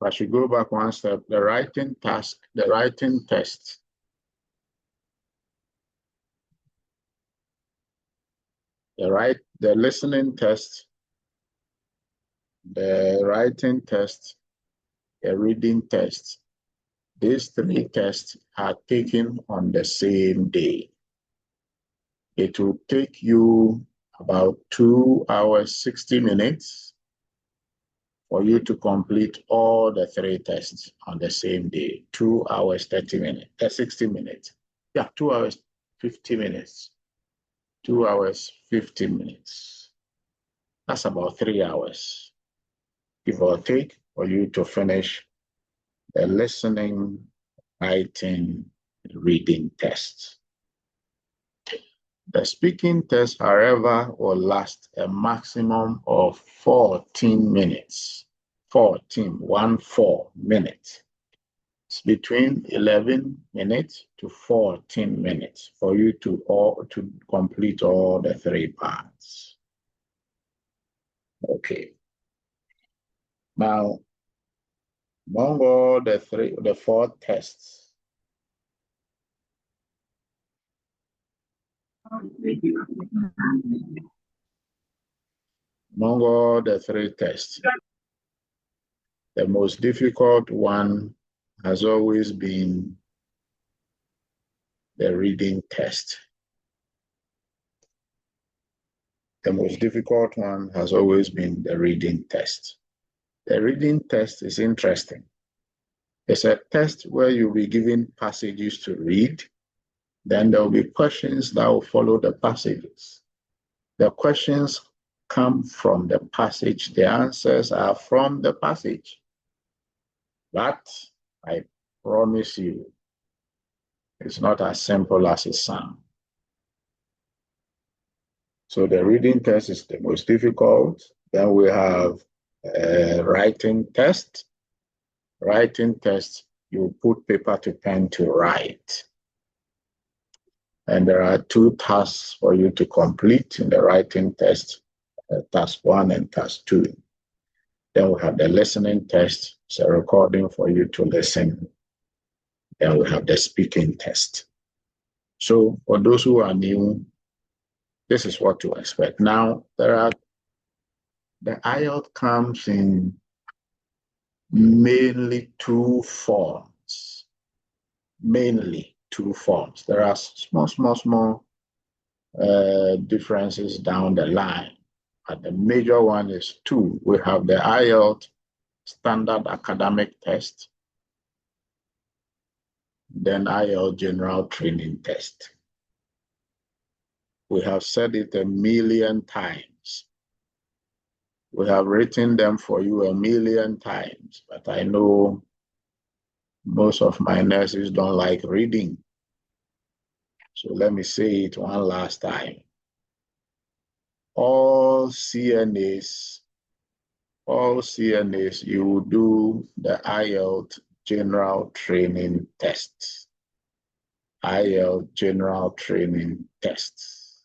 I should go back one step. The writing task, the writing test. The listening test, the writing test, the reading test. These three tests are taken on the same day. It will take you about 2 hours, 60 minutes for you to complete all the three tests on the same day. 2 hours, 30 minutes, 60 minutes. Yeah, 2 hours, 50 minutes. 2 hours, 50 minutes. That's about 3 hours, give or take, for you to finish the listening, writing, reading tests. The speaking test, however, will last a maximum of 14 minutes. 14 minutes. It's between 11 minutes to 14 minutes for you to complete all the three parts. Okay. Now, among all the four tests, among all the three tests, the most difficult one has always been the reading test. The most difficult one has always been the reading test. The reading test is interesting. It's a test where you'll be given passages to read. Then there will be questions that will follow the passages. The questions come from the passage. The answers are from the passage. But I promise you, it's not as simple as it sounds. So the reading test is the most difficult. Then we have a writing test. Writing test, you put paper to pen to write. And there are 2 tasks for you to complete in the writing test, task 1 and task 2. Then we have the listening test. It's a recording for you to listen. Then we have the speaking test. So for those who are new, this is what to expect. Now, the IELTS comes in mainly 2 forms. Mainly 2 forms. There are small differences down the line. But the major one is 2. We have the IELTS standard academic test, then IELTS general training test. We have said it a million times. We have written them for you a million times, but I know most of my nurses don't like reading. So let me say it one last time. All CNAs, you will do the IELTS general training tests. IELTS general training tests.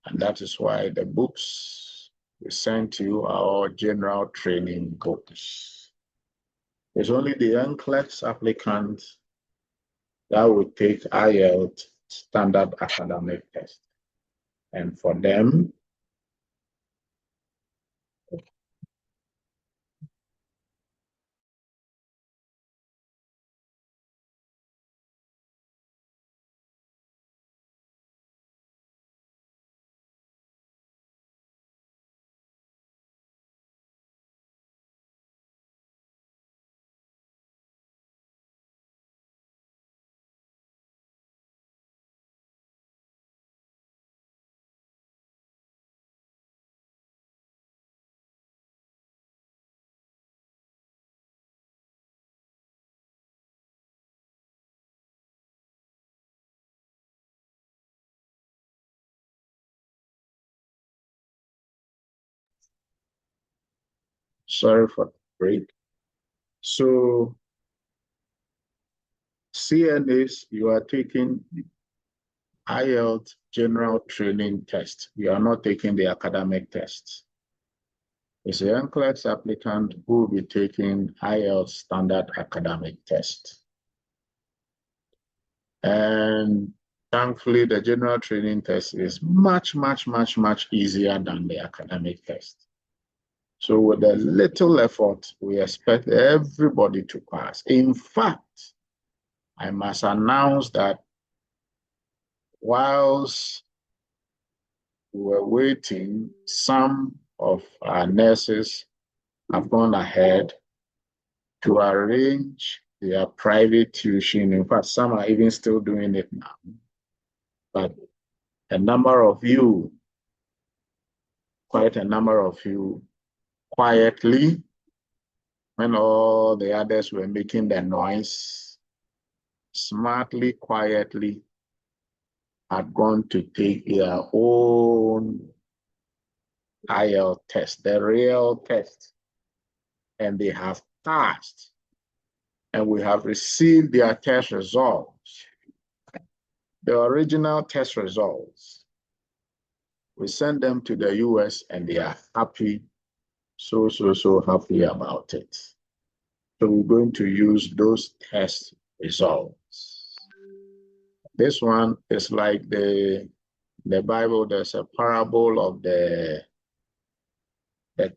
And that is why the books we sent you are all general training books. It's only the NCLEX applicants that will take IELTS standard academic test. And for them, sorry for the break. So CNAs, you are taking IELTS general training test. You are not taking the academic tests. is a NCLEX applicant who will be taking IELTS standard academic test. And thankfully, the general training test is much easier than the academic test. So with a little effort, we expect everybody to pass. In fact, I must announce that whilst we were waiting, some of our nurses have gone ahead to arrange their private tuition. In fact, some are even still doing it now. But a number of you, quite a number of you, quietly, when all the others were making the noise, smartly, quietly, had gone to take their own IELTS test, the real test, and they have passed. And we have received their test results, the original test results. We send them to the US and they are happy, so happy about it. So we're going to use those test results. This one is like the Bible. There's a parable of the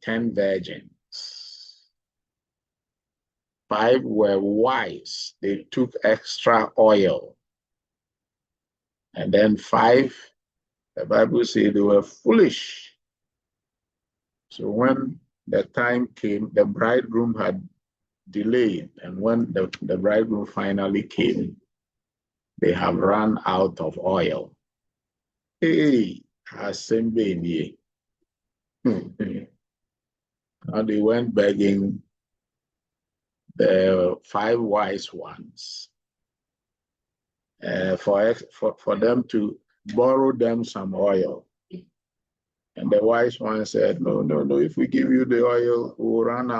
10 virgins. 5 were wise. They took extra oil. And then 5, the Bible says they were foolish. So when the time came, the bridegroom had delayed. And when the bridegroom finally came, they have run out of oil. Hey, Asembeni. And they went begging the 5 wise ones for them to borrow them some oil. And the wise one said, no, if we give you the oil, we'll run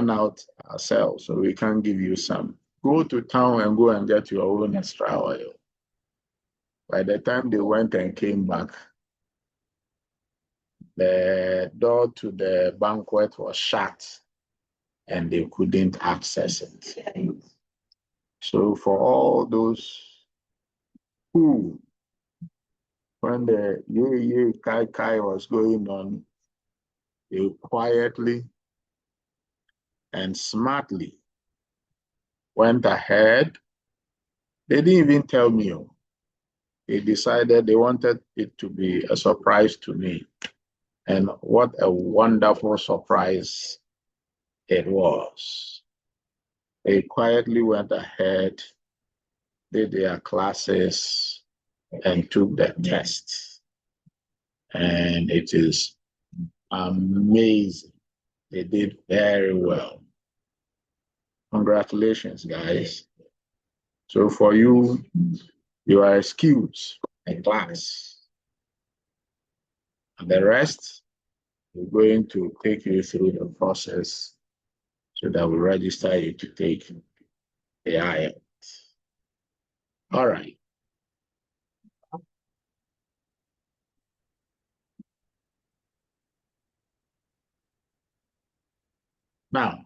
out ourselves, so we can't give you some. Go to town and go and get your own extra oil. By the time they went and came back, the door to the banquet was shut and they couldn't access it. So for all those who, when the ye kai was going on, they quietly and smartly went ahead. They didn't even tell me. They decided they wanted it to be a surprise to me. And what a wonderful surprise it was. They quietly went ahead, did their classes, and took the test. And it is amazing. They did very well. Congratulations, guys. So for you, you are excused in class. And the rest, we're going to take you through the process so that we register you to take the IELTS. All right. Now,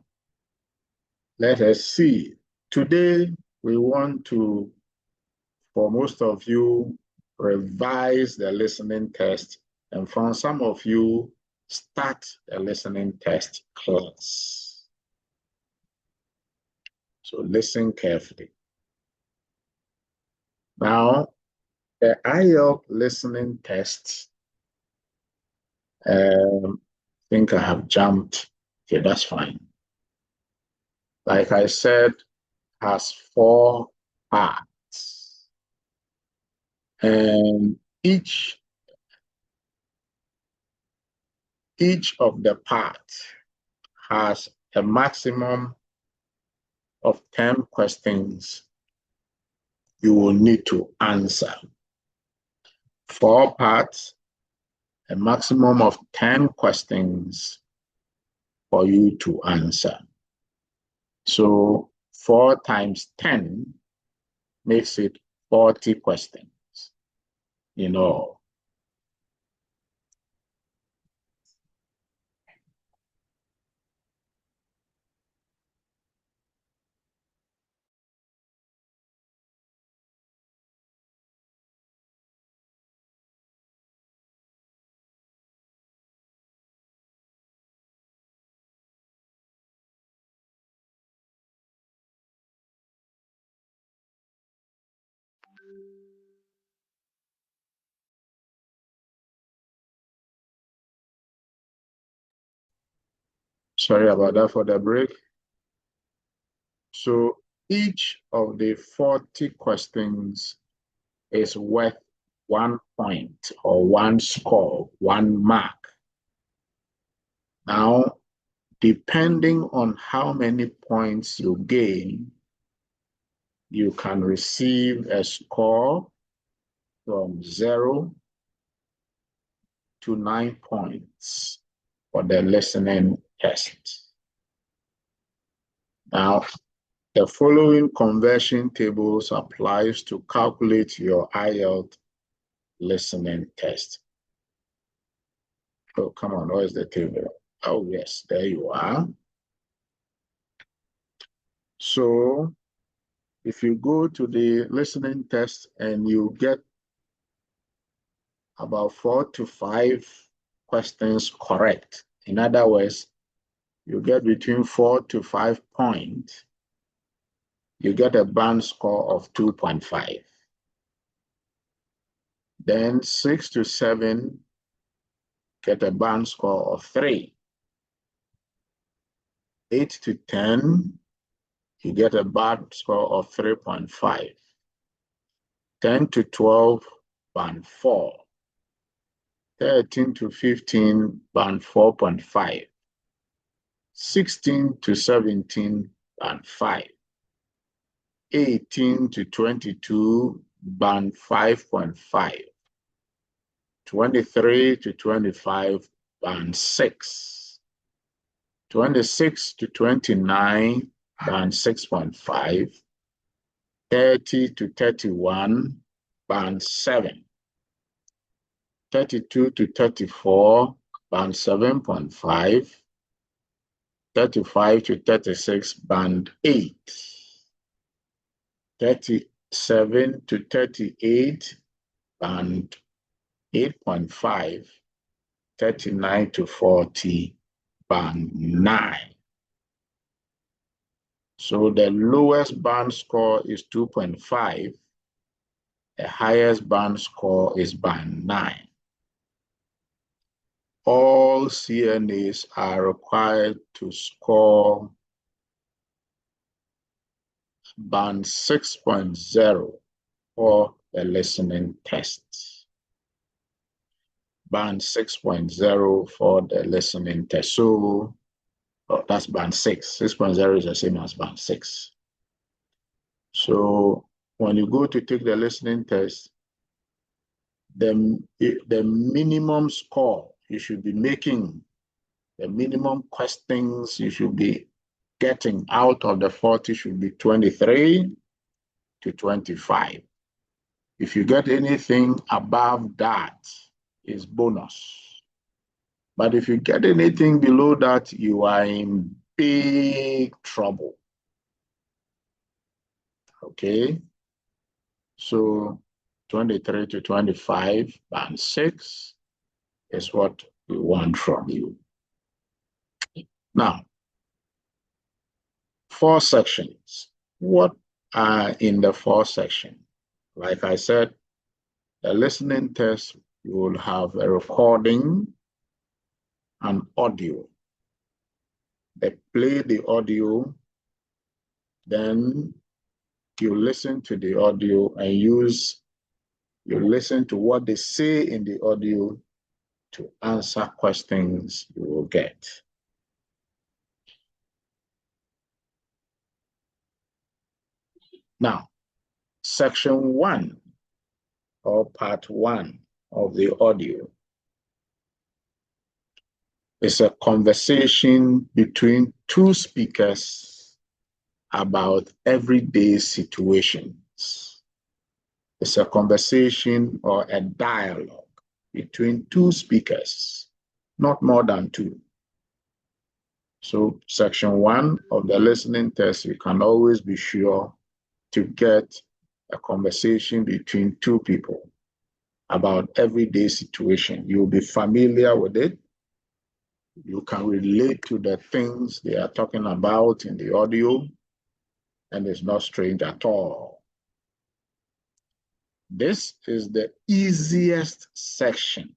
let us see. Today, we want to, for most of you, revise the listening test, and for some of you, start the listening test class. So listen carefully. Now, the IELTS listening test, I think I have jumped. Okay, that's fine. Like I said, has 4 parts. And each of the parts has a maximum of 10 questions you will need to answer. 4 parts, a maximum of 10 questions for you to answer. So 4 times 10 makes it 40 questions in all. Sorry about that for the break. So each of the 40 questions is worth 1 point or 1 score, 1 mark. Now, depending on how many points you gain, you can receive a score from 0 to 9 points for the listening test. Now, the following conversion tables applies to calculate your IELTS listening test. Oh, come on, where's the table? Oh, yes, there you are. So if you go to the listening test and you get about 4 to 5 questions correct, in other words, you get between 4 to 5 points, you get a band score of 2.5. Then 6 to 7 get a band score of 3. 8 to 10, you get a band score of 3.5. 10 to 12, band 4. 13 to 15, band 4.5. 16 to 17, band 5. 18 to 22, band 5.5. 23 to 25, band 6. 26 to 29, band 6.5. 30 to 31, band 7. 32 to 34, band 7.5. 35 to 36, band 8. 37 to 38, band 8.5. 39 to 40, band 9. So the lowest band score is 2.5. The highest band score is band 9. All CNAs are required to score band 6.0 for the listening test. Band 6.0 for the listening test. So that's band 6. 6.0 is the same as band 6. So when you go to take the listening test, the minimum score you should be making, the minimum questions you should be getting out of the 40 should be 23 to 25. If you get anything above that, it's bonus. But if you get anything below that, you are in big trouble. Okay? So 23 to 25, band 6 is what we want from you. Now, 4 sections. What are in the 4 sections? Like I said, the listening test, you will have a recording and audio. They play the audio, then you listen to the audio and you listen to what they say in the audio to answer questions you will get. Now, section 1 or part 1 of the audio is a conversation between 2 speakers about everyday situations. It's a conversation or a dialogue between 2 speakers, not more than 2. So section 1 of the listening test, you can always be sure to get a conversation between 2 people about everyday situation. You'll be familiar with it. You can relate to the things they are talking about in the audio, and it's not strange at all. This is the easiest section.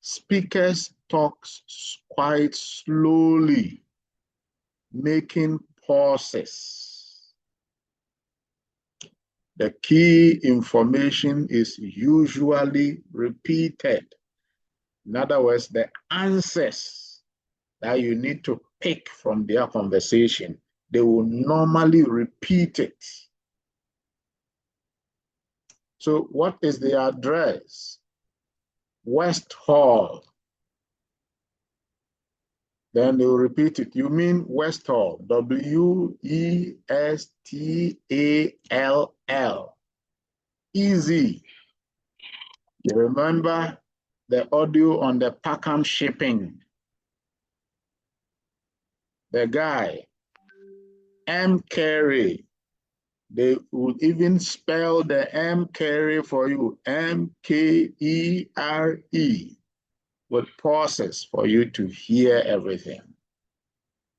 Speakers talk quite slowly, making pauses. The key information is usually repeated. In other words, the answers that you need to pick from their conversation, they will normally repeat it. So what is the address? West Hall. Then they will repeat it. You mean West Hall, Westall. Easy. You remember the audio on the Packham shipping? The guy, M. Carey. They would even spell the M. Carey for you, M-K-E-R-E, with pauses for you to hear everything.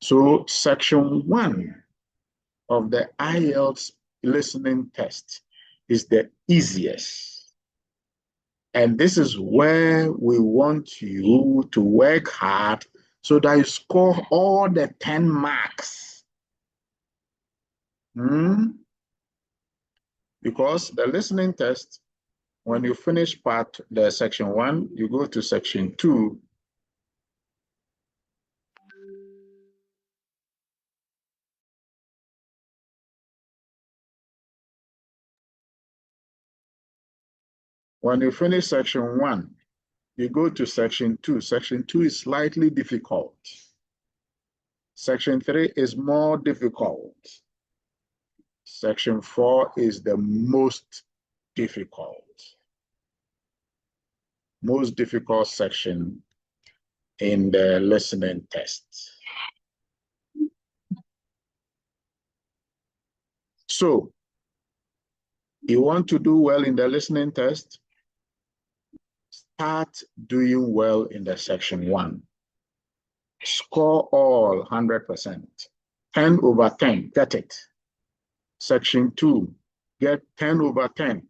So section 1 of the IELTS listening test is the easiest. And this is where we want you to work hard so that you score all the 10 marks. Because the listening test, when you finish the section 1, you go to section 2. When you finish section 1, you go to section 2. Section 2 is slightly difficult. Section 3 is more difficult. Section 4 is the most difficult. Most difficult section in the listening test. So, you want to do well in the listening test? Start doing well in the section 1. Score all 100%. 10 over 10, get it. Section 2, get 10 over 10.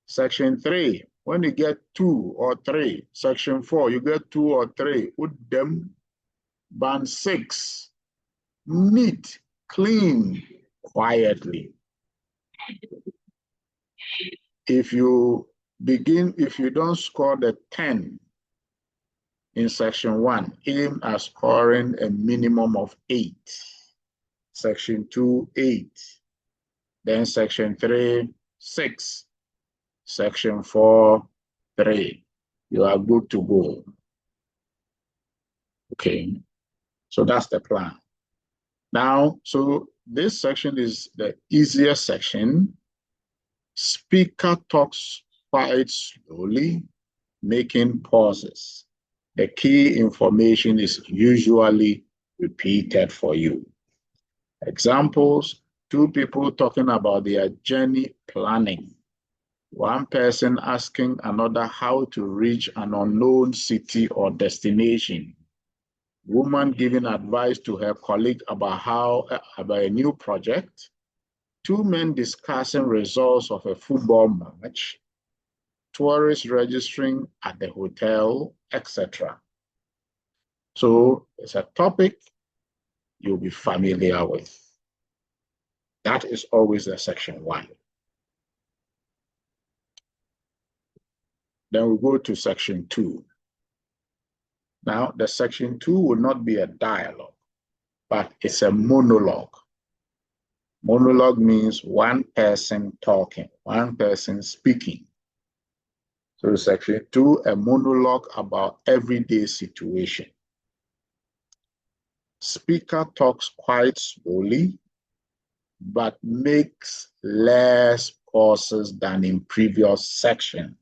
Section 3, when you get 2 or 3. Section 4, you get 2 or 3. Put them. Band 6, neat, clean, quietly. If you don't score the 10 in section 1, aim at scoring a minimum of 8. Section 2, 8. Then section 3, 6. Section 4, 3. You are good to go. Okay. So that's the plan. Now, so this section is the easiest section. Speaker talks quite slowly, making pauses. The key information is usually repeated for you. Examples, 2 people talking about their journey planning. One person asking another how to reach an unknown city or destination. Woman giving advice to her colleague about a new project. 2 men discussing results of a football match. Tourists registering at the hotel, etc. So it's a topic you'll be familiar with. That is always the section 1. Then we go to section 2. Now, the section 2 will not be a dialogue, but it's a monologue. Monologue means one person talking, one person speaking. So section 2, a monologue about everyday situation. Speaker talks quite slowly, but makes less pauses than in previous section.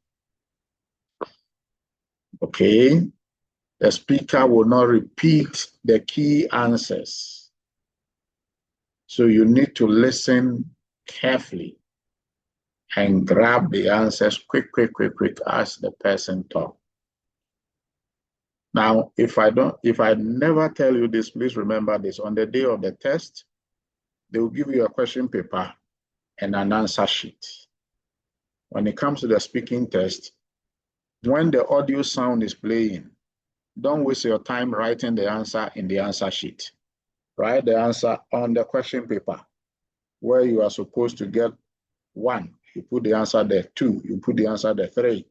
Okay? The speaker will not repeat the key answers. So you need to listen carefully and grab the answers quick as the person talks. Now, if I never tell you this, please remember this. On the day of the test, they will give you a question paper and an answer sheet. when it comes to the speaking test, when the audio sound is playing, don't waste your time writing the answer in the answer sheet. Write the answer on the question paper where you are supposed to get 1. You put the answer there. 2, you put the answer there. 3.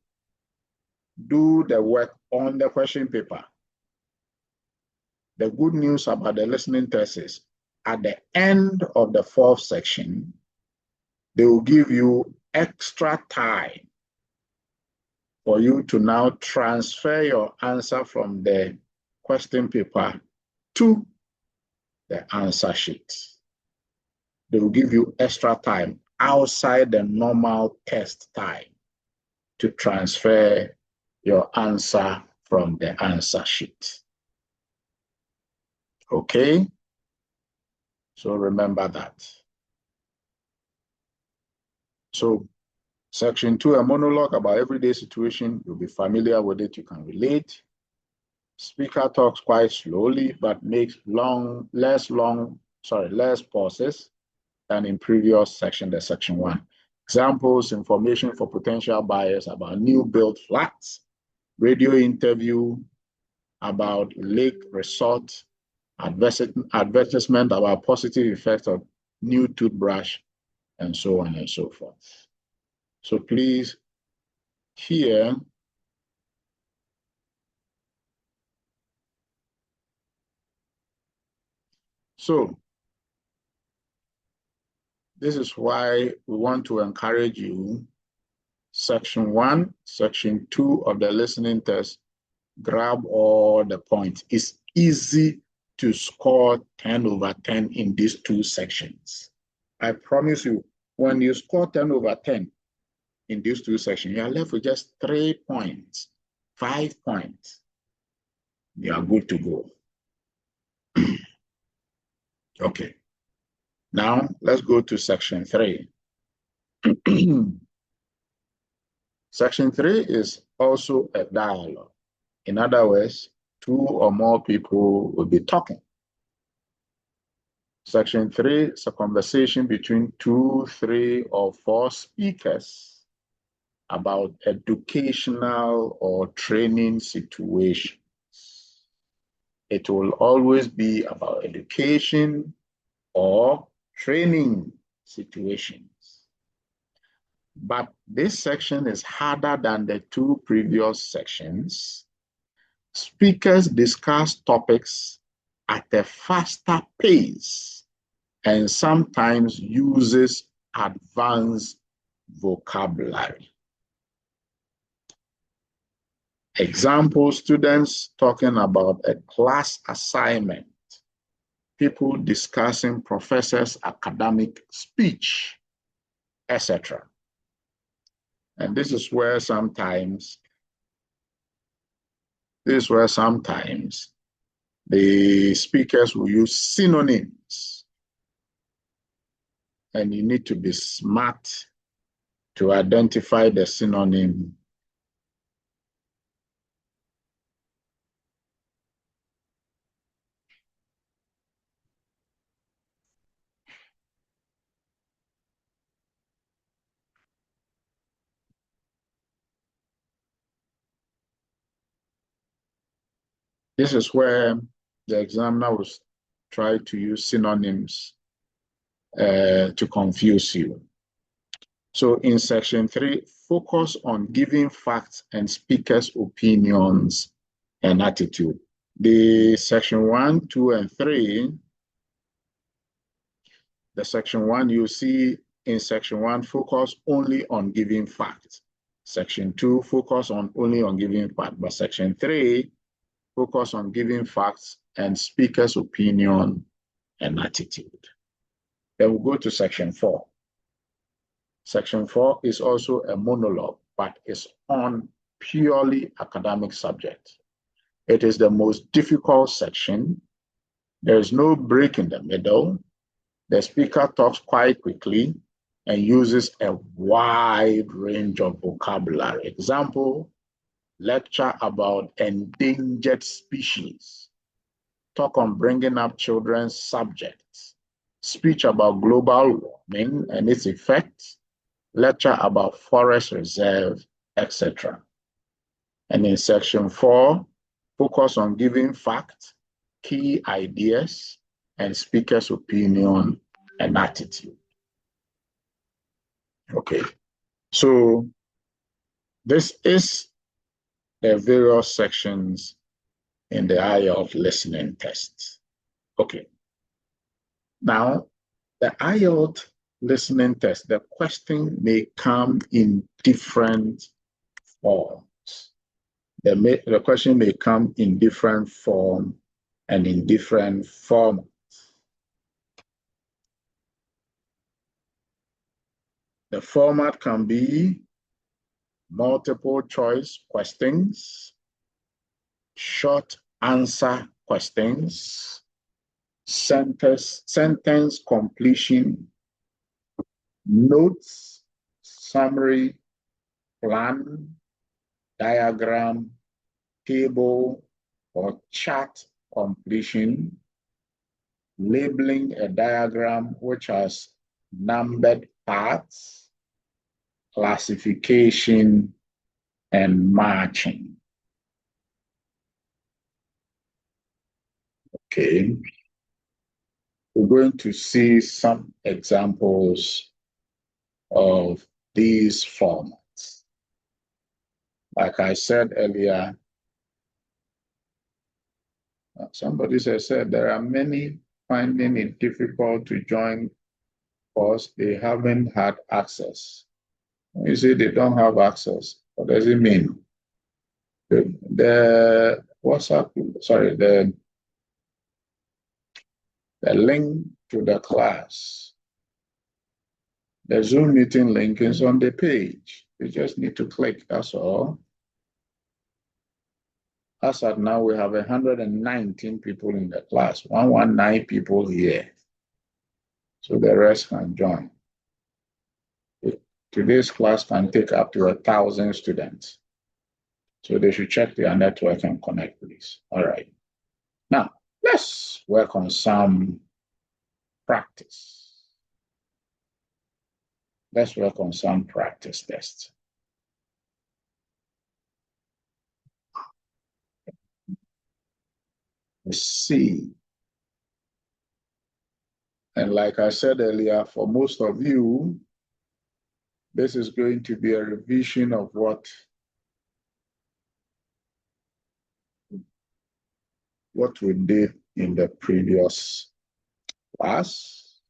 Do the work on the question paper. The good news about the listening test is at the end of the 4th section, they will give you extra time for you to now transfer your answer from the question paper to the answer sheet. They will give you extra time outside the normal test time to transfer your answer from the answer sheet. Okay? So remember that. So section 2, a monologue about everyday situation. You'll be familiar with it. You can relate. Speaker talks quite slowly, but makes less pauses than in previous section, the section 1. Examples, information for potential buyers about new build flats, radio interview about lake resort, advertisement about positive effects of new toothbrush, and so on and so forth. So please, here, so this is why we want to encourage you, section 1, section 2 of the listening test, grab all the points. It's easy to score 10 over 10 in these 2 sections. I promise you, when you score 10 over 10 in these 2 sections, you are left with just 3 points, 5 points. You are good to go. Okay. Now, let's go to section 3. Section 3 is also a dialogue. In other words, 2 or more people will be talking. Section 3 is a conversation between 2, 3, or 4 speakers about educational or training situations. It will always be about education or training situations. But this section is harder than the 2 previous sections. Speakers discuss topics at a faster pace and sometimes uses advanced vocabulary. Example, students talking about a class assignment, people discussing professors' academic speech, etc. And this is where sometimes the speakers will use synonyms, and you need to be smart to identify the synonym. This is where the examiner will try to use synonyms to confuse you. So in section 3, focus on giving facts and speakers' opinions and attitude. The section 1, 2, and 3, the section 1, you see in section 1, focus only on giving facts. Section 2, focus only on giving facts. But section 3, focus on giving facts and speakers' opinion and attitude. Then we'll go to section 4. Section 4 is also a monologue, but it's on purely academic subject. It is the most difficult section. There is no break in the middle. The speaker talks quite quickly and uses a wide range of vocabulary. Example, lecture about endangered species. Talk on bringing up children's subjects. Speech about global warming and its effects. lecture about forest reserve, etc. And in section 4, focus on giving facts, key ideas, and speaker's opinion and attitude. Okay, so this is the various sections in the IELTS listening test. Okay, now the IELTS listening test, the question may come in different forms. The question may come in different form and in different formats. The format can be multiple choice questions, short answer questions, sentence completion, notes, summary, plan, diagram, table, or chart completion, labeling a diagram which has numbered parts, classification, and matching. Okay, we're going to see some examples of these formats. Like I said earlier, somebody said there are many finding it difficult to join because they haven't had access. You say they don't have access. What does it mean? The WhatsApp, sorry, the link to the class, the Zoom meeting link is on the page. You just need to click, that's all. As at now, we have 119 people in the class, 119 people here. So the rest can join. Today's class can take up to 1,000 students. So they should check their network and connect, please. All right. Now, let's work on some practice. Let's work on some practice tests. Let's see. And like I said earlier, for most of you, this is going to be a revision of what we did in the previous class.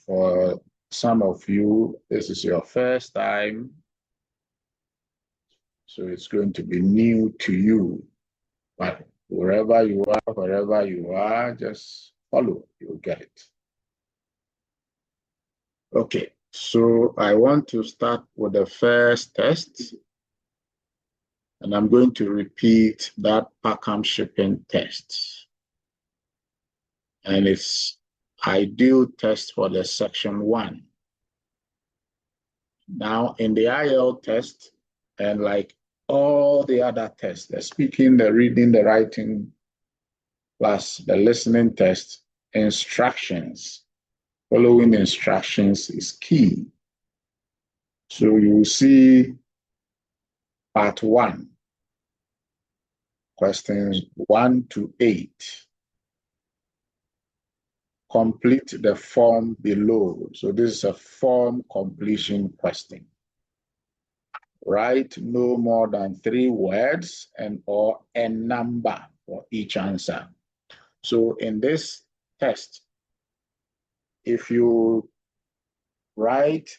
For some of you, this is your first time, so it's going to be new to you. But wherever you are, just follow, you'll get it. Okay, so I want to start with the first test. And I'm going to repeat that Packham shipping test. And it's ideal test for the section 1. Now, in the IELTS test, and like all the other tests, the speaking, the reading, the writing, plus the listening test, instructions, following instructions is key. So you will see part 1, questions 1 to 8. Complete the form below. So this is a form completion question. Write no more than 3 words or a number for each answer. So in this test, if you write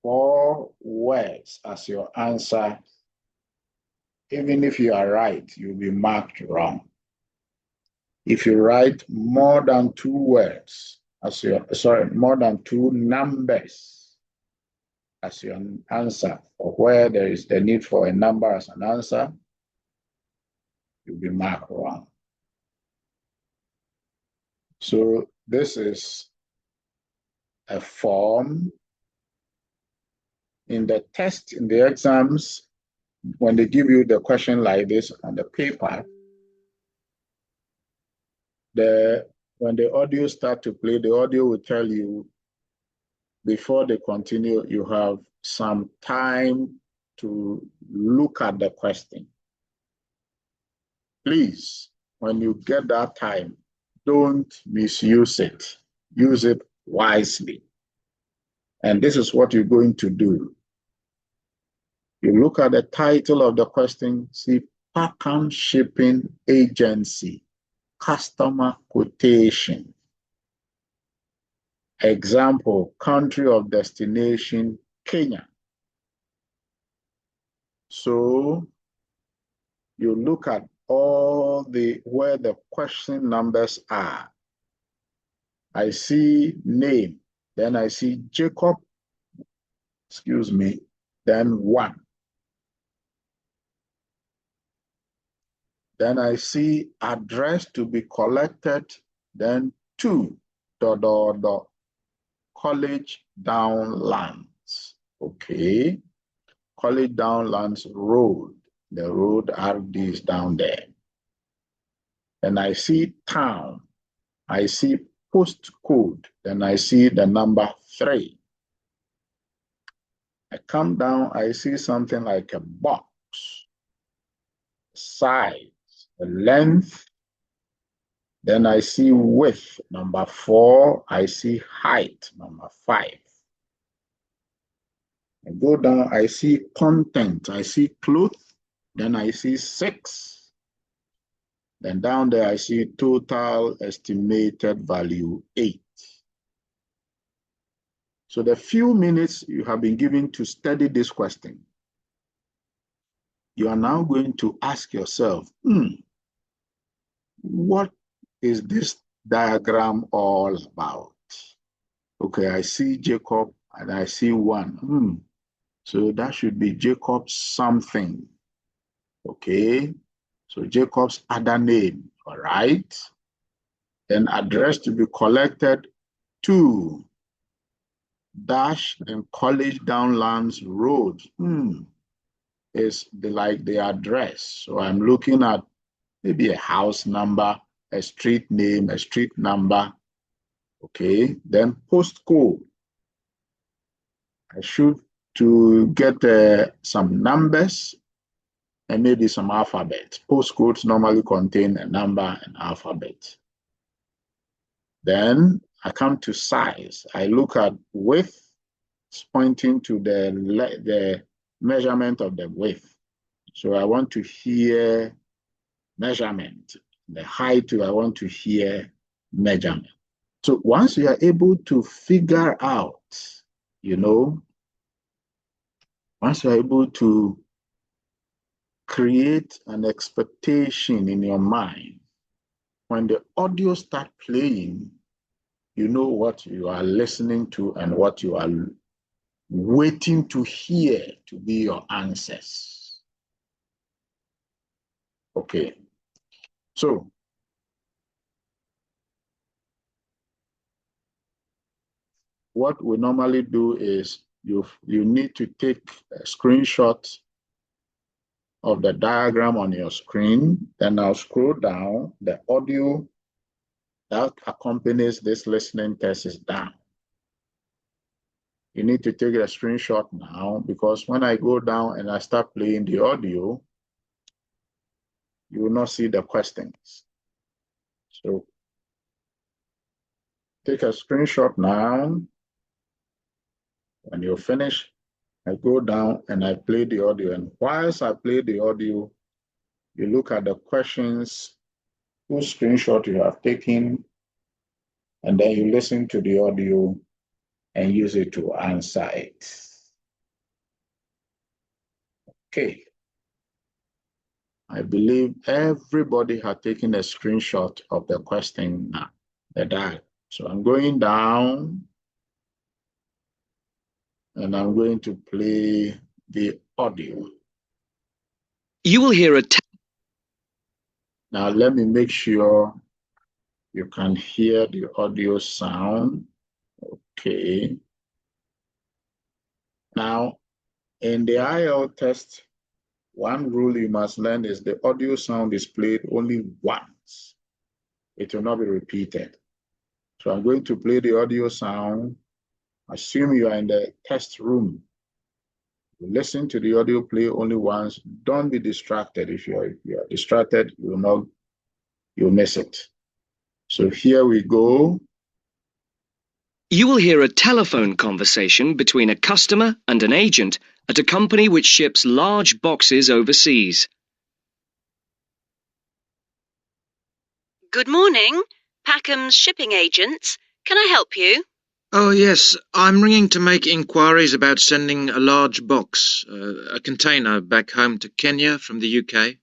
4 words as your answer, even if you are right, you'll be marked wrong. If you write more than 2 words as more than 2 numbers as your answer, or where there is the need for a number as an answer, you'll be marked wrong. So this is a form. In the test, in the exams, when they give you the question like this on the paper, when the audio start to play, the audio will tell you before they continue, you have some time to look at the question. Please, when you get that time, don't misuse it. Use it wisely. And this is what you're going to do. You look at the title of the question, see Packham Shipping Agency, customer quotation. Example, country of destination, Kenya. So you look at all where the question numbers are. I see name, then I see Jacob, then 1. Then I see address to be collected, then 2, College Downlands. Okay. College Downlands Road. The road RD is down there. And I see town. I see postcode. Then I see the number 3. I come down, I see something like a box. Size, the length. Then I see width, number 4. I see height, number 5. I go down, I see content, I see clothes, then I see 6. Then down there, I see total estimated value 8. So the few minutes you have been given to study this question, you are now going to ask yourself, what is this diagram all about? Okay, I see Jacob and I see 1. So that should be Jacob's something. Okay, so Jacob's other name, all right? Then address to be collected 2, dash and College Downlands Road. Is like the address. So I'm looking at maybe a house number, a street name, a street number. Okay, then postcode. I should to get some numbers and maybe some alphabet. Postcodes normally contain a number and alphabet. Then I come to size. I look at width, pointing to the measurement of the width. So I want to hear measurement. The height, I want to hear measurement. So once you are able to figure out, once you're able to create an expectation in your mind, when the audio starts playing, you know what you are listening to and what you are waiting to hear to be your answers. Okay. So, what we normally do is you need to take a screenshot of the diagram on your screen. Then I'll scroll down. The audio that accompanies this listening test is down. You need to take a screenshot now, because when I go down and I start playing the audio, you will not see the questions. So take a screenshot now. When you finish, I go down and I play the audio. And whilst I play the audio, you look at the questions, whose screenshot you have taken, and then you listen to the audio and use it to answer it. Okay. I believe everybody had taken a screenshot of the question now. So I'm going down and I'm going to play the audio. You will hear a Now let me make sure you can hear the audio sound. Okay. Now, in the IELTS test, one rule you must learn is the audio sound is played only once. It will not be repeated. So I'm going to play the audio sound. Assume you are in the test room. Listen to the audio play only once. Don't be distracted. If you are distracted, you'll miss it. So here we go. You will hear a telephone conversation between a customer and an agent at a company which ships large boxes overseas. Good morning, Packham's shipping agents. Can I help you? Oh, yes. I'm ringing to make inquiries about sending a large box, a container, back home to Kenya from the UK.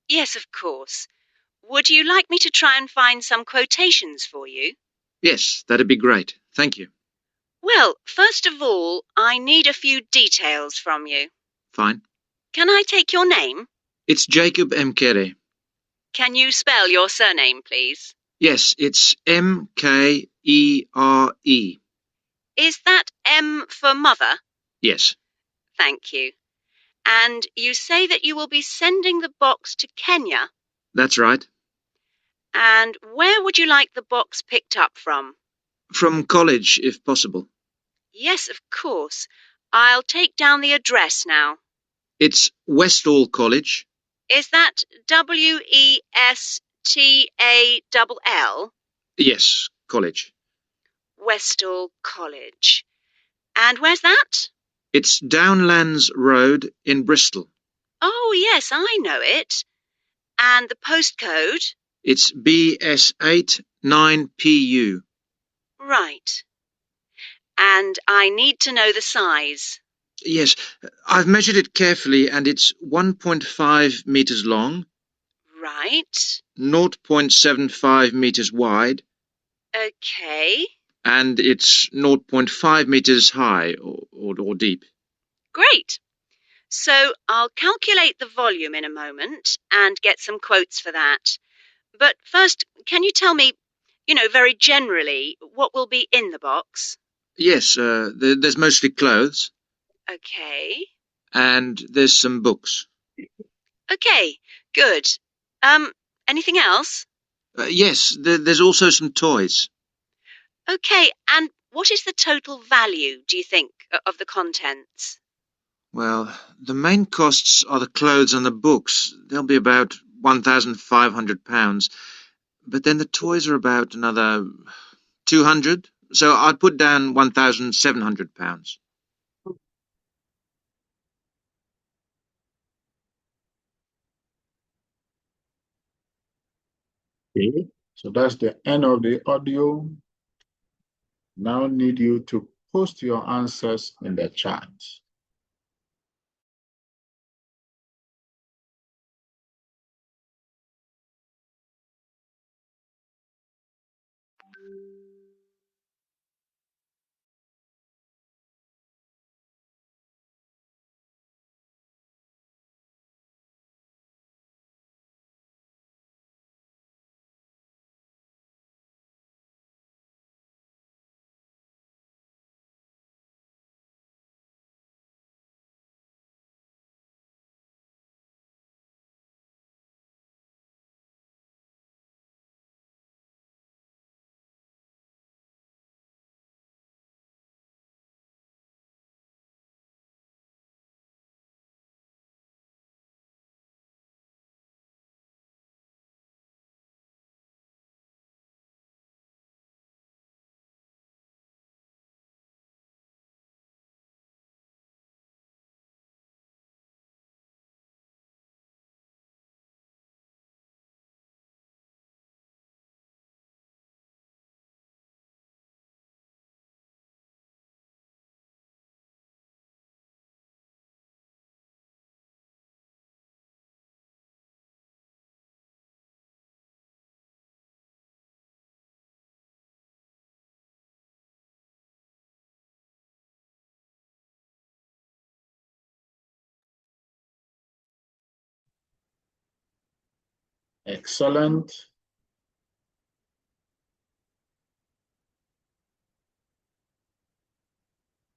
Yes, of course. Would you like me to try and find some quotations for you? Yes, that'd be great. Thank you. Well, first of all, I need a few details from you. Fine. Can I take your name? It's Jacob Mkere. Can you spell your surname, please? Yes, it's Mkere. Is that M for mother? Yes, Thank you. And you say that you will be sending the box to Kenya. that's right. And where would you like the box picked up from? From college, if possible. Yes, of course. I'll take down the address now. It's Westall College. Is that Westall? Yes, college. Westall College. And where's that? It's Downlands Road in Bristol. Oh, yes, I know it. And the postcode? It's BS8 9PU. Right. And I need to know the size. Yes, I've measured it carefully and it's 1.5 meters long, Right. 0.75 meters wide, Okay. and it's 0.5 meters high or deep. Great. So I'll calculate the volume in a moment and get some quotes for that. But first, can you tell me, very generally, what will be in the box? Yes, there's mostly clothes, Okay. and there's some books. Okay, good. Anything else? Yes, there's also some toys. Okay, and what is the total value, do you think, of the contents? Well, the main costs are the clothes and the books. They'll be about £1,500. But then the toys are about another 200. So I'd put down £1,700. Okay. So that's the end of the audio. Now need you to post your answers in the chat. Excellent.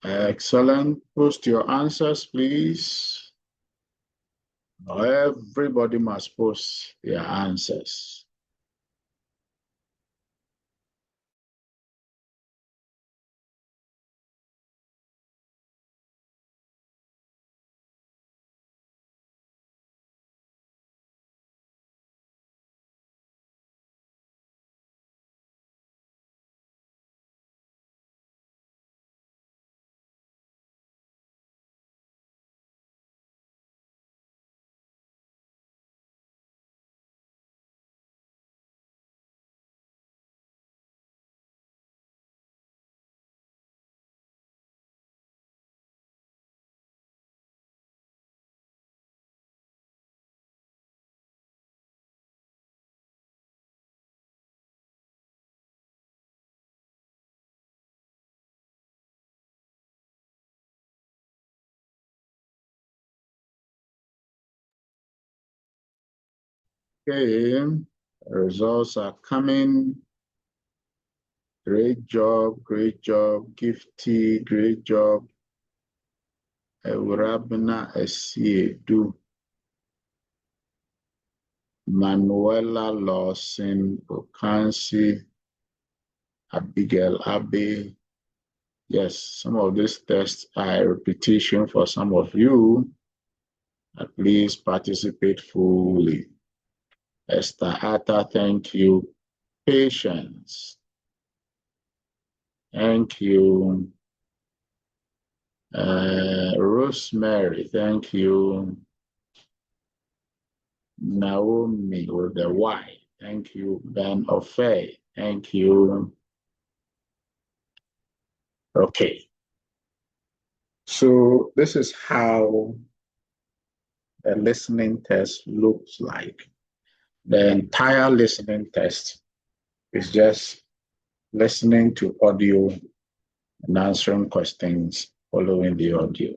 Excellent. Post your answers, please. Everybody must post their answers. Okay, results are coming. Great job, Gifty, great job. Eurabina Esiedu. Manuela Lawson, Okansi, Abigail Abbey. Yes, some of these tests are a repetition for some of you. Please participate fully. Esther Atta, thank you. Patience. Thank you. Rosemary, thank you. Naomi with the Y, thank you. Ben Ofe, thank you. Okay. So this is how the listening test looks like. The entire listening test is just listening to audio and answering questions following the audio.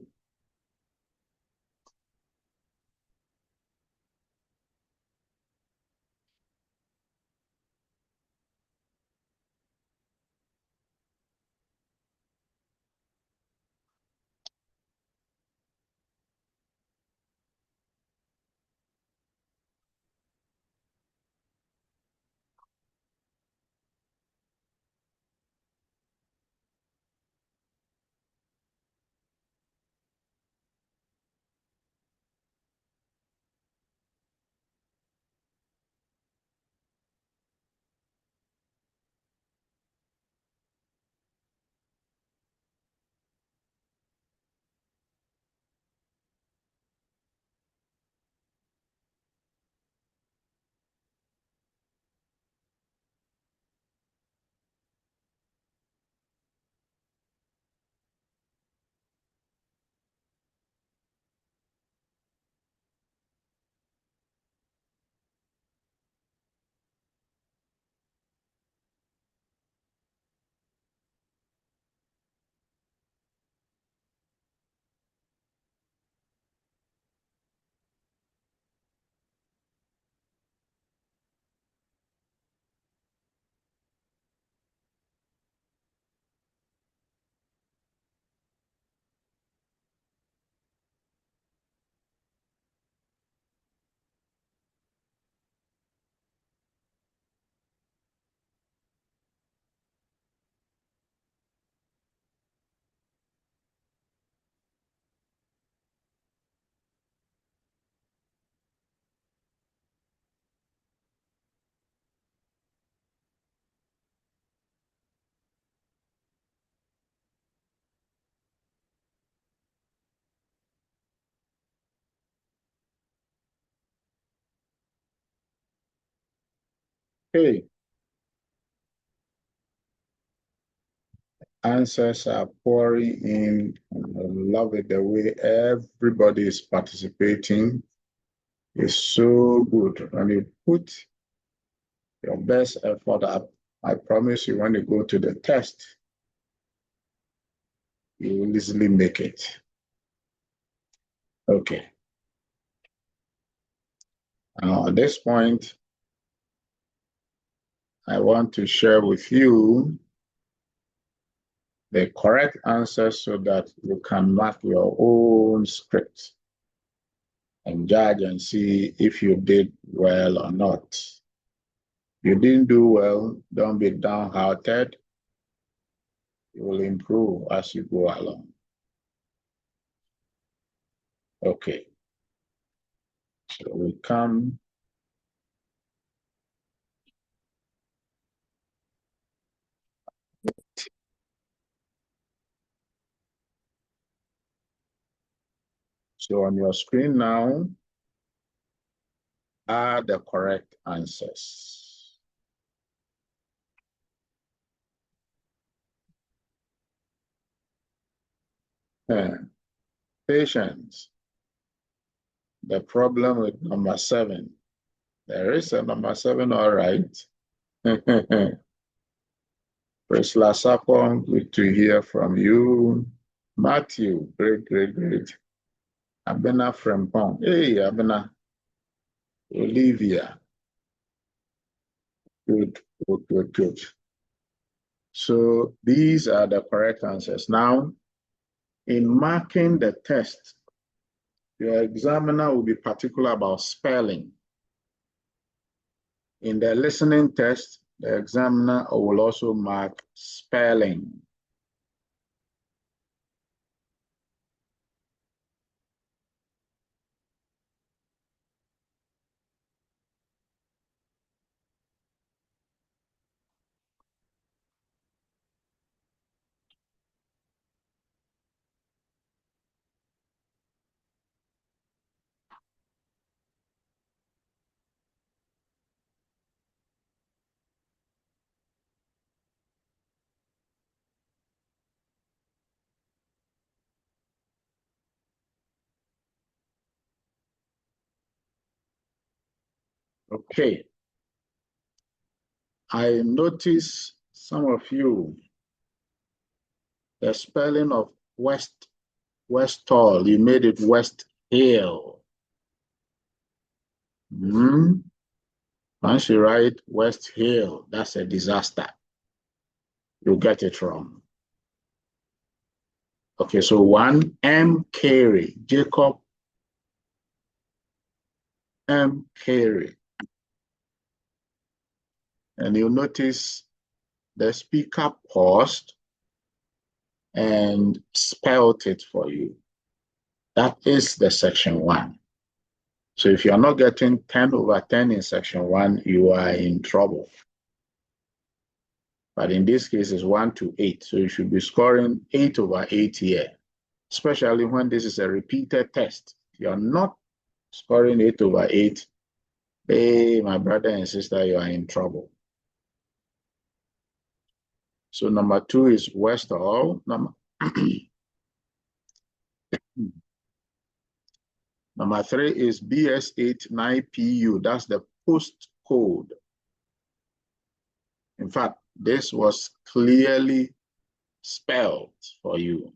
Okay, answers are pouring in. I love it the way everybody is participating. It's so good. When you put your best effort up, I promise you when you go to the test, you will easily make it. Okay. Now at this point, I want to share with you the correct answer so that you can mark your own script and judge and see if you did well or not. If you didn't do well, don't be downhearted. You will improve as you go along. Okay. So we come so on your screen now, are the correct answers. Patience. The problem with number 7. There is a number 7, all right. Priscilla Sapon, good to hear from you. Matthew, great. Abena Frempong. Hey, Abena. Olivia. Good, good, good, good. So these are the correct answers. Now, in marking the test, your examiner will be particular about spelling. In the listening test, the examiner will also mark spelling. Okay. I notice some of you, the spelling of Westall, you made it West Hill. Once you write West Hill, that's a disaster. You get it wrong. Okay, so one, M. Carey, Jacob M. Carey. And you'll notice the speaker paused and spelled it for you. That is the section 1. So if you're not getting 10 over 10 in section 1, you are in trouble. But in this case, it's 1 to 8. So you should be scoring 8 over 8 here, especially when this is a repeated test. If you're not scoring 8 over 8, hey, my brother and sister, you are in trouble. So number 2 is Westall. Number 3 is BS89PU. That's the postcode. In fact, this was clearly spelled for you.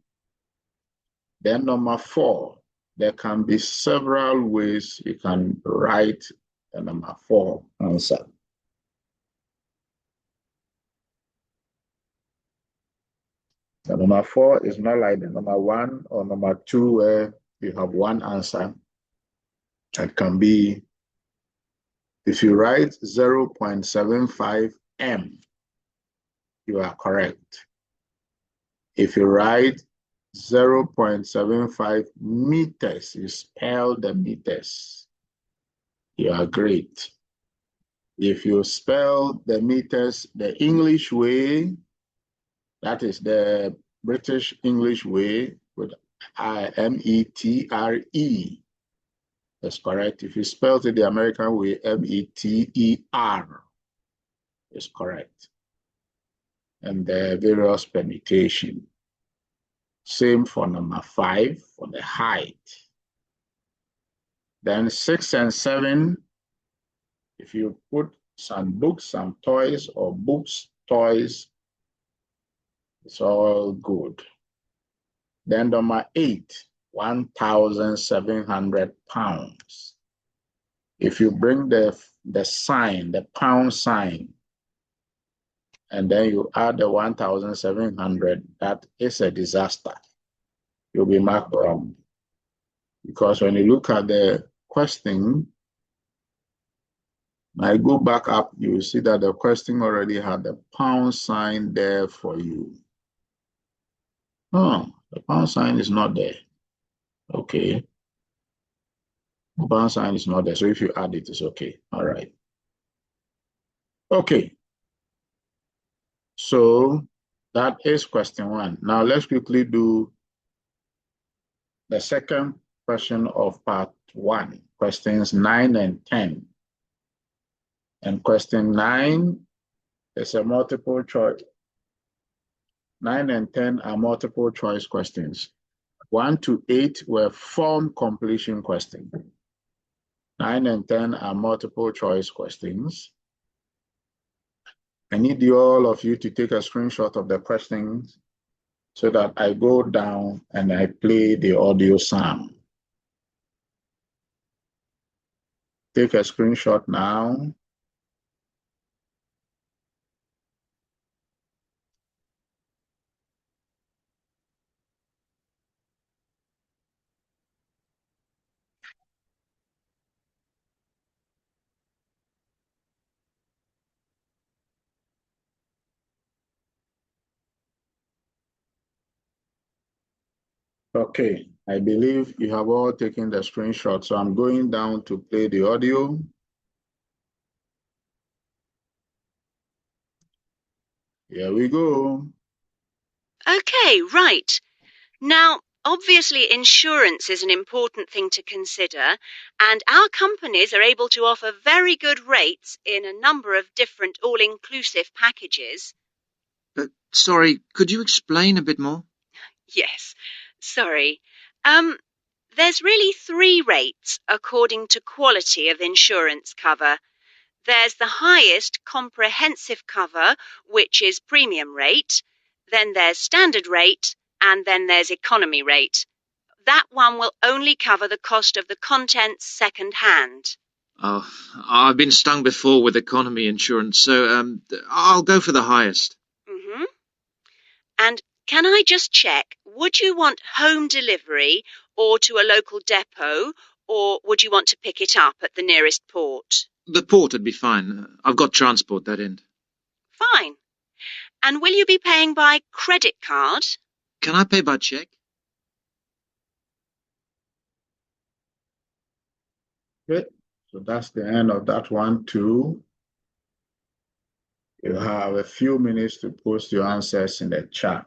Then number 4, there can be several ways you can write the number 4 answer. The number 4 is not like the number 1 or number 2 where you have one answer. It can be, if you write 0.75 m, you are correct. If you write 0.75 meters, you spell the meters, you are great. If you spell the meters the English way, that is the British English way with I-M-E-T-R-E, that's correct. If you spell it the American way, M-E-T-E-R, is correct. And the various permutation. Same for number 5 for the height. Then 6 and 7, if you put some books, some toys, or books, toys, it's all good. Then number 8, 1,700 pounds. If you bring the sign, the pound sign, and then you add the 1,700, that is a disaster. You'll be marked wrong. Because when you look at the question, I go back up, you see that the question already had the pound sign there for you. Oh, the pound sign is not there. Okay. The pound sign is not there. So if you add it, it's okay. All right. Okay. So that is question 1. Now let's quickly do the second question of part 1, questions 9 and 10. And question 9 is a multiple choice. 9 and 10 are multiple choice questions. 1 to 8 were form completion questions. 9 and 10 are multiple choice questions. I need all of you to take a screenshot of the questions so that I go down and I play the audio sound. Take a screenshot now. Okay, I believe you have all taken the screenshot, so I'm going down to play the audio. Here we go. Okay, right. Now, obviously, insurance is an important thing to consider, and our companies are able to offer very good rates in a number of different all-inclusive packages. Sorry, could you explain a bit more? Yes, sorry. There's really three rates according to quality of insurance cover. There's the highest comprehensive cover, which is premium rate. Then there's standard rate, and then there's economy rate. That one will only cover the cost of the contents second hand. Oh, I've been stung before with economy insurance, so I'll go for the highest. hmm And can I just check, would you want home delivery or to a local depot, or would you want to pick it up at the nearest port? The port would be fine. I've got transport that end. Fine. And will you be paying by credit card? Can I pay by check? Okay, so that's the end of that one too. You have a few minutes to post your answers in the chat.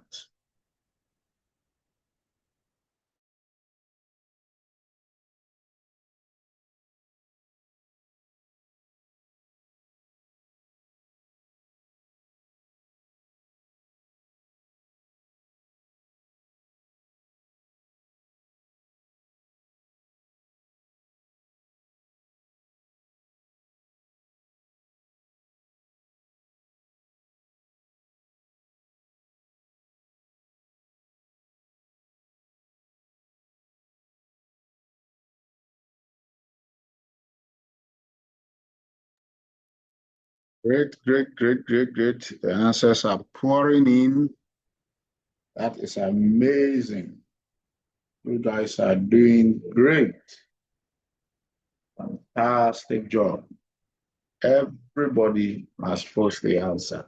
Great, great, great, great, great. The answers are pouring in. That is amazing. You guys are doing great. Fantastic job. Everybody must post the answer.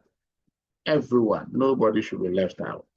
Everyone. Nobody should be left out.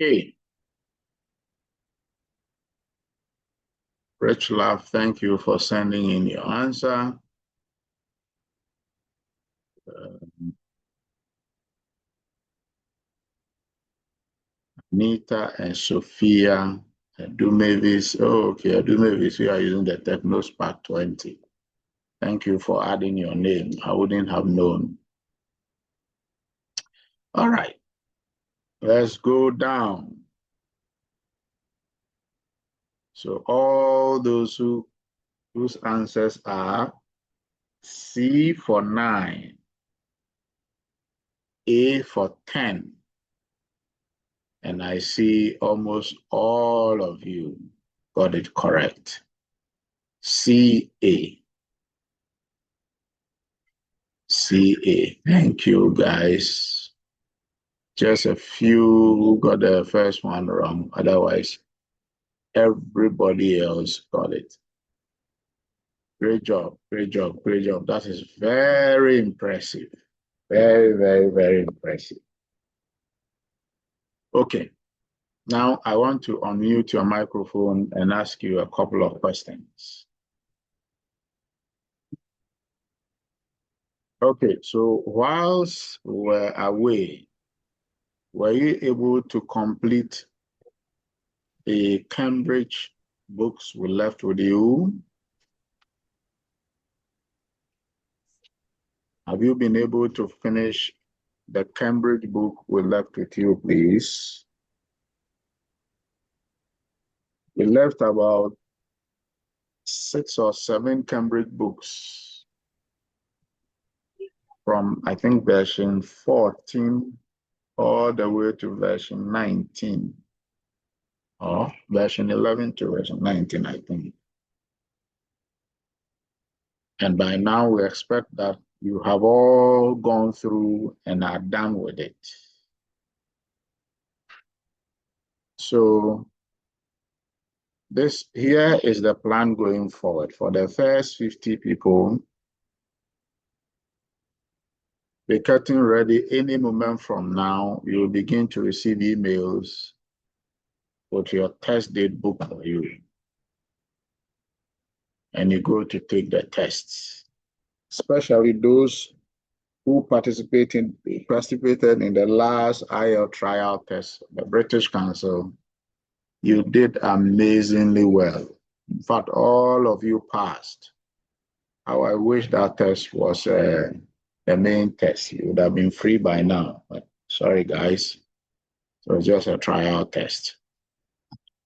Okay. Rich Love, thank you for sending in your answer. Nita and Sophia, Adumavis. Oh, okay, Adumavis, you are using the TechnoSpark 20. Thank you for adding your name. I wouldn't have known. All right, let's go down. So all those whose answers are C for 9, A for 10, and I see almost all of you got it correct. CA. CA. Thank you, guys. Just a few got the first one wrong. Otherwise, everybody else got it. Great job, great job, great job. That is very impressive. Very, very, very impressive. Okay. Now I want to unmute your microphone and ask you a couple of questions. Okay, so whilst we were away, were you able to complete the Cambridge books we left with you? Have you been able to finish the Cambridge book we left with you, please? We left about 6 or 7 Cambridge books from, I think, version 14 all the way to version 19, or version 11 to version 19, I think. And by now, we expect that you have all gone through and are done with it. So this here is the plan going forward. For the first 50 people, be getting ready any moment from now. You'll begin to receive emails with your test date book for you. And you go to take the tests, especially those who participated in the last IELTS trial test, the British Council. You did amazingly well. In fact, all of you passed. How I wish that test was the main test. You would have been free by now. But sorry, guys. So it's just a trial test.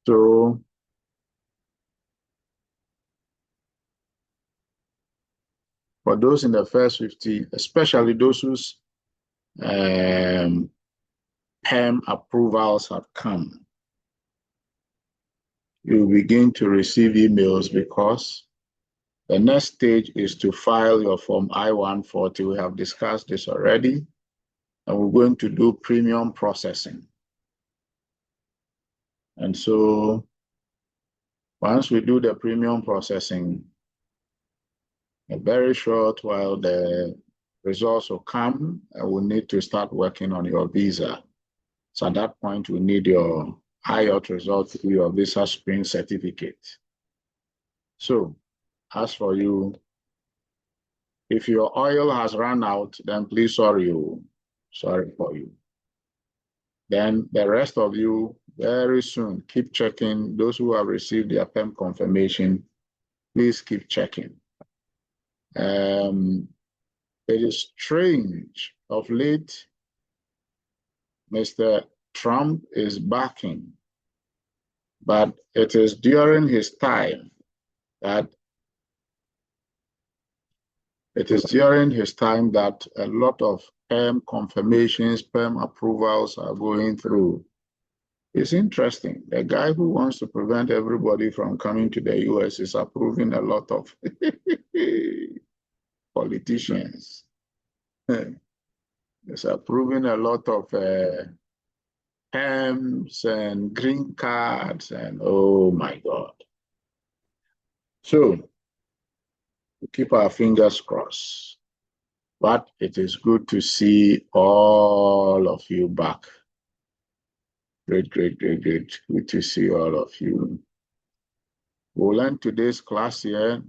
So for those in the first 50, especially those whose PEM approvals have come, you begin to receive emails because the next stage is to file your Form I-140. We have discussed this already, and we're going to do premium processing. And so once we do the premium processing, a very short while the results will come, and we'll need to start working on your visa. So at that point, we need your IELTS results through your visa screen certificate. So as for you, if your oil has run out, then please sorry for you. Then the rest of you, very soon, keep checking. Those who have received their PEM confirmation, please keep checking. It is strange. Of late, Mr. Trump is backing, but it is during his time that a lot of PEM confirmations, PEM approvals are going through. It's interesting. The guy who wants to prevent everybody from coming to the US is approving a lot of politicians. It's approving a lot of PEMs and green cards, and oh my God. So we keep our fingers crossed. But it is good to see all of you back. Great. Good to see all of you. We'll end today's class here.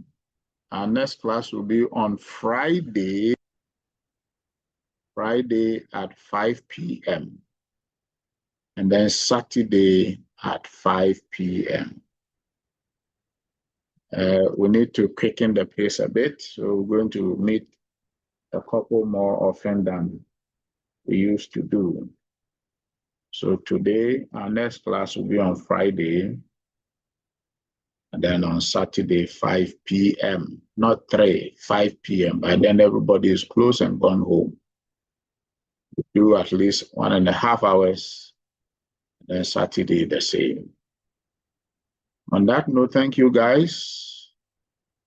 Our next class will be on Friday at 5 p.m. and then Saturday at 5 p.m. We need to quicken the pace a bit, so we're going to meet a couple more often than we used to do. So today, our next class will be on Friday, and then on Saturday, 5 p.m., not 3, 5 p.m. By then, everybody is closed and gone home. We do at least 1.5 hours, and then Saturday, the same. On that note, thank you, guys,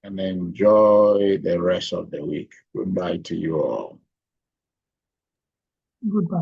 and enjoy the rest of the week. Goodbye to you all. Goodbye.